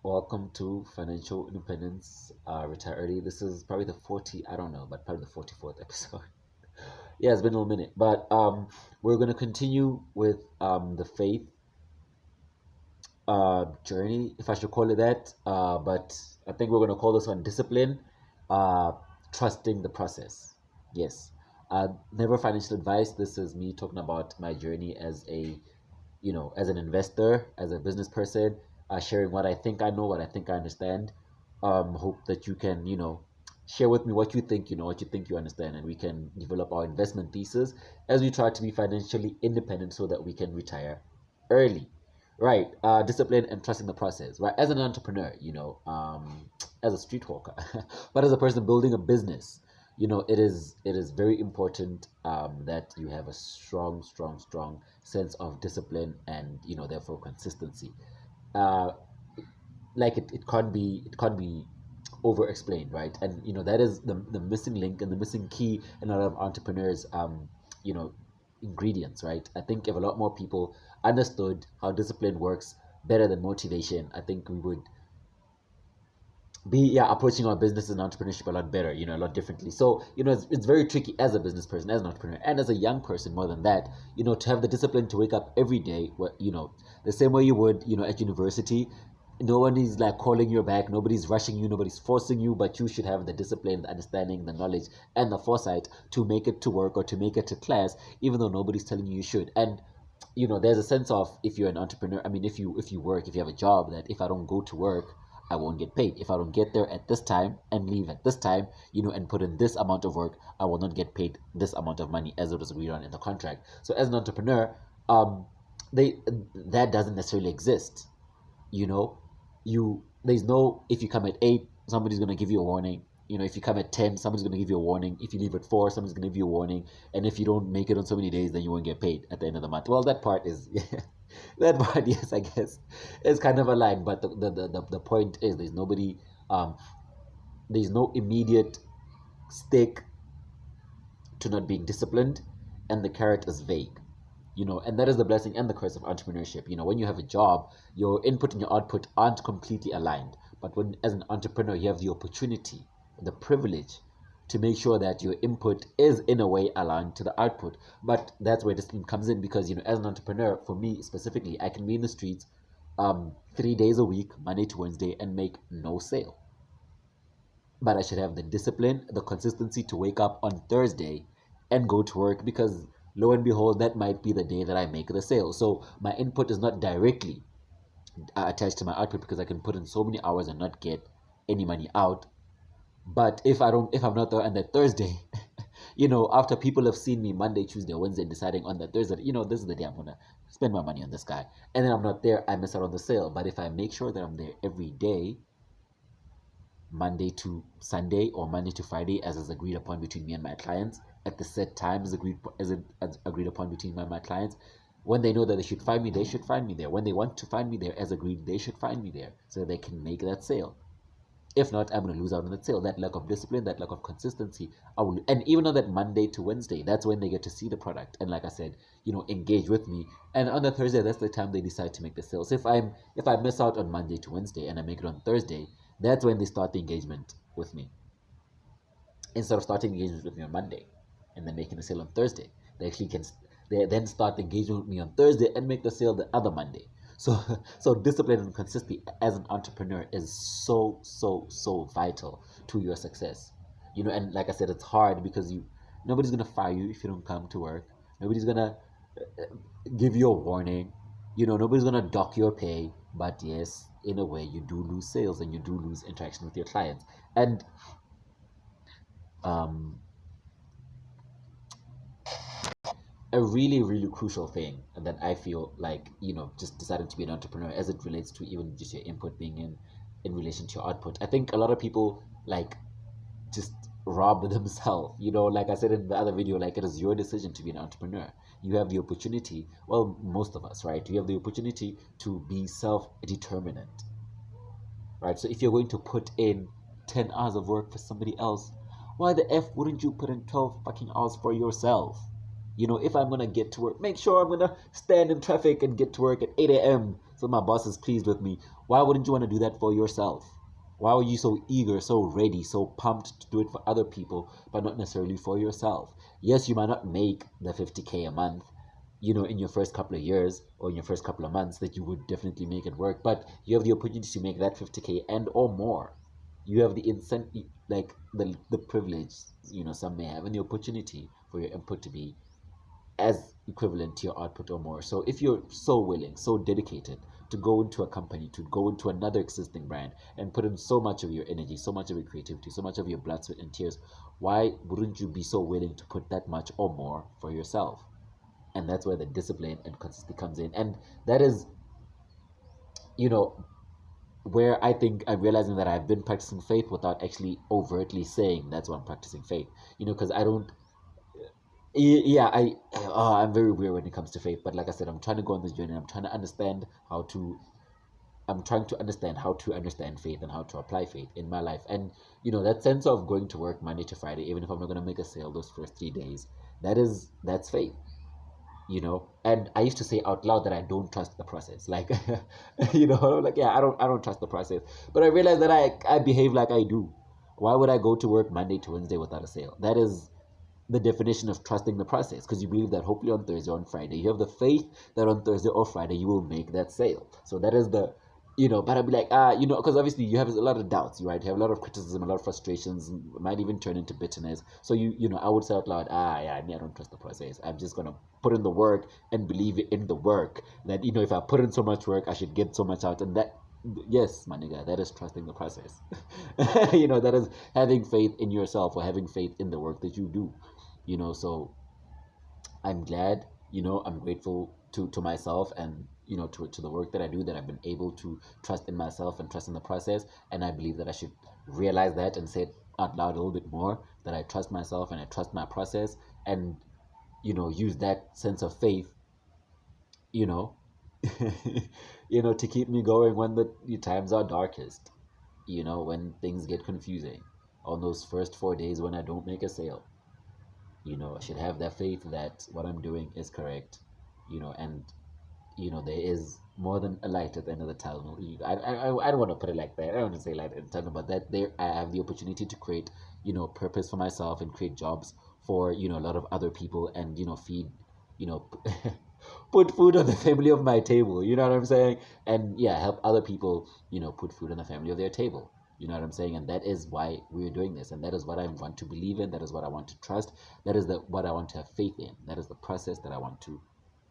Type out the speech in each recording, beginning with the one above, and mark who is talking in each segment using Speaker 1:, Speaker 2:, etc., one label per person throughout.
Speaker 1: Welcome to Financial Independence, Retire Early. This is probably the 40, I don't know, but probably the 44th episode. Yeah, it's been a little minute, but we're going to continue with the faith journey, if I should call it that. But I think we're going to call this one discipline, uh, trusting the process. Yes. Never financial advice. This is me talking about my journey as as an investor, as a business person, sharing what I think I know, what I think I understand. Hope that you can, share with me what you think you know, what you think you understand, and we can develop our investment thesis as we try to be financially independent so that we can retire early. Right, discipline and trusting the process. Right, as an entrepreneur, as a street walker, but as a person building a business, it is very important that you have a strong sense of discipline and therefore consistency. uh, like it can't be over explained, right? And that is the missing link and the missing key in a lot of entrepreneurs you know ingredients, right? I think if a lot more people understood how discipline works better than motivation, I think we would be approaching our business and entrepreneurship a lot better, a lot differently. So it's very tricky as a business person, as an entrepreneur, and as a young person more than that, to have the discipline to wake up every day, the same way you would, at university. No one is like calling you back, nobody's rushing you, nobody's forcing you, but you should have the discipline, the understanding, the knowledge, and the foresight to make it to work or to make it to class, even though nobody's telling you should. And there's a sense of, if you're an entrepreneur, I mean, if you work, if you have a job, that if I don't go to work, I won't get paid. If I don't get there at this time and leave at this time, and put in this amount of work, I will not get paid this amount of money as it was agreed on in the contract. So as an entrepreneur, they that doesn't necessarily exist. you know there's no, if you come at 8, somebody's going to give you a warning. If you come at 10, somebody's going to give you a warning. If you leave at 4, somebody's going to give you a warning. And if you don't make it on so many days, then you won't get paid at the end of the month. Well, that part is that part, yes, I guess, is kind of a line. But the point is, um there's no immediate stick to not being disciplined, and the carrot is vague. And that is the blessing and the curse of entrepreneurship. When you have a job, your input and your output aren't completely aligned. But when, as an entrepreneur, you have the opportunity, the privilege to make sure that your input is in a way aligned to the output. But that's where discipline comes in, because as an entrepreneur, for me specifically, I can be in the streets 3 days a week, Monday to Wednesday, and make no sale. But I should have the discipline, the consistency to wake up on Thursday and go to work, because lo and behold, that might be the day that I make the sale. So my input is not directly attached to my output, because I can put in so many hours and not get any money out. But if I'm not there on that Thursday, after people have seen me Monday, Tuesday, Wednesday, deciding on that Thursday, this is the day I'm gonna spend my money on this guy, and then I'm not there, I miss out on the sale. But if I make sure that I'm there every day, Monday to Sunday or Monday to Friday, as is agreed upon between me and my clients, at the set times as agreed upon between me and my clients. When they know that they should find me, they should find me there. When they want to find me there as agreed, they should find me there so that they can make that sale. If not, I'm going to lose out on that sale. That lack of discipline, that lack of consistency, I will. And even on that Monday to Wednesday, that's when they get to see the product. And like I said, engage with me. And on the Thursday, that's the time they decide to make the sale. So if I miss out on Monday to Wednesday and I make it on Thursday, that's when they start the engagement with me. Instead of starting engagement with me on Monday and then making the sale on Thursday, they then start engaging with me on Thursday and make the sale the other Monday. So so discipline and consistency as an entrepreneur is so vital to your success. And like I said, it's hard because nobody's gonna fire you if you don't come to work. Nobody's gonna give you a warning. Nobody's gonna dock your pay. But yes, in a way, you do lose sales and you do lose interaction with your clients. And um, a really crucial thing that I feel like, just deciding to be an entrepreneur as it relates to even just your input being in relation to your output. I think a lot of people like just rob themselves. Like I said in the other video, like, it is your decision to be an entrepreneur. You have the opportunity, well, most of us, right? You have the opportunity to be self-determinant, right? So if you're going to put in 10 hours of work for somebody else, why the F wouldn't you put in 12 fucking hours for yourself? If I'm going to get to work, make sure I'm going to stand in traffic and get to work at 8 a.m. So my boss is pleased with me. Why wouldn't you want to do that for yourself? Why were you so eager, so ready, so pumped to do it for other people, but not necessarily for yourself? Yes, you might not make the 50K a month, in your first couple of years or in your first couple of months, that you would definitely make it work, but you have the opportunity to make that 50K and or more. You have the incentive, like the privilege, some may have, and the opportunity for your input to be as equivalent to your output or more. So if you're so willing, so dedicated to go into a company, to go into another existing brand and put in so much of your energy, so much of your creativity, so much of your blood, sweat, and tears, why wouldn't you be so willing to put that much or more for yourself? And that's where the discipline and consistency comes in. And that is, you know, where I think I'm realizing that I've been practicing faith without actually overtly saying that's why I'm practicing faith. Because I don't. Yeah, I'm very weird when it comes to faith. But like I said, I'm trying to go on this journey. I'm trying to understand how to. I'm trying to understand how to understand faith and how to apply faith in my life. And that sense of going to work Monday to Friday, even if I'm not going to make a sale those first 3 days, that's faith. And I used to say out loud that I don't trust the process, like like, yeah, I don't trust the process, but I realized that I behave like I do. Why would I go to work Monday to Wednesday without a sale? That is the definition of trusting the process, because you believe that hopefully on Thursday or on Friday you have the faith that on Thursday or Friday you will make that sale. So that is the but I'd be like, because obviously you have a lot of doubts, right? You have a lot of criticism, a lot of frustrations, might even turn into bitterness. So I would say out loud, yeah, I don't trust the process. I'm just gonna put in the work and believe in the work. That if I put in so much work, I should get so much out, and that, yes, my nigga, that is trusting the process. That is having faith in yourself or having faith in the work that you do. So I'm glad, I'm grateful to myself and, to the work that I do, that I've been able to trust in myself and trust in the process. And I believe that I should realize that and say it out loud a little bit more, that I trust myself and I trust my process, and, use that sense of faith, you know, to keep me going when the times are darkest, when things get confusing, on those first 4 days when I don't make a sale. I should have that faith that what I'm doing is correct, and there is more than a light at the end of the tunnel. I don't want to put it like that. I don't want to say light at the tunnel, but that there I have the opportunity to create, purpose for myself and create jobs for, a lot of other people, and, feed, you know, put food on the family of my table. You know what I'm saying? And yeah, help other people, put food on the family of their table. You know what I'm saying? And that is why we're doing this. And that is what I want to believe in. That is what I want to trust. That is what I want to have faith in. That is the process that I want to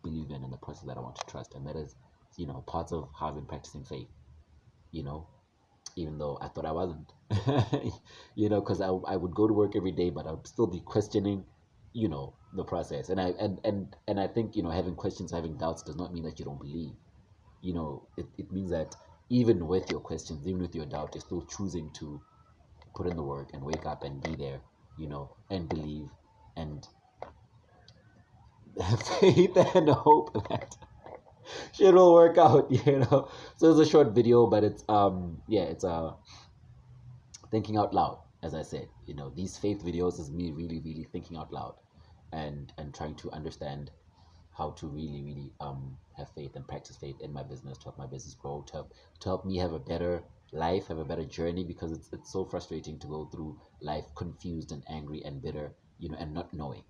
Speaker 1: believe in, and the process that I want to trust. And that is, parts of how I've been practicing faith, you know, even though I thought I wasn't, because I would go to work every day, but I would still be questioning, the process. And I think, having questions, having doubts does not mean that you don't believe. It means that even with your questions, even with your doubt, you're still choosing to put in the work and wake up and be there, and believe and have faith and hope that shit will work out. So it's a short video, but it's yeah, it's thinking out loud. As I said, these faith videos is me really, really thinking out loud, and trying to understand how to really, really have faith and practice faith in my business, to help my business grow, to help me have a better life, have a better journey, because it's so frustrating to go through life confused and angry and bitter, and not knowing,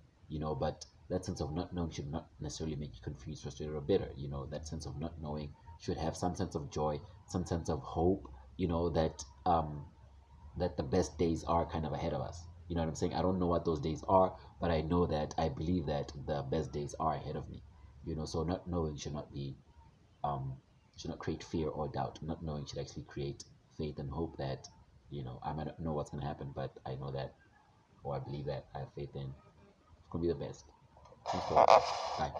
Speaker 1: but that sense of not knowing should not necessarily make you confused, frustrated, or bitter. That sense of not knowing should have some sense of joy, some sense of hope, that the best days are kind of ahead of us. You know what I'm saying? I don't know what those days are, but I believe that the best days are ahead of me. So not knowing um should not create fear or doubt. Not knowing should actually create faith and hope that, I might not know what's gonna happen, but I know that, or I believe that I have faith in it's gonna be the best. Thanks for watching. Bye.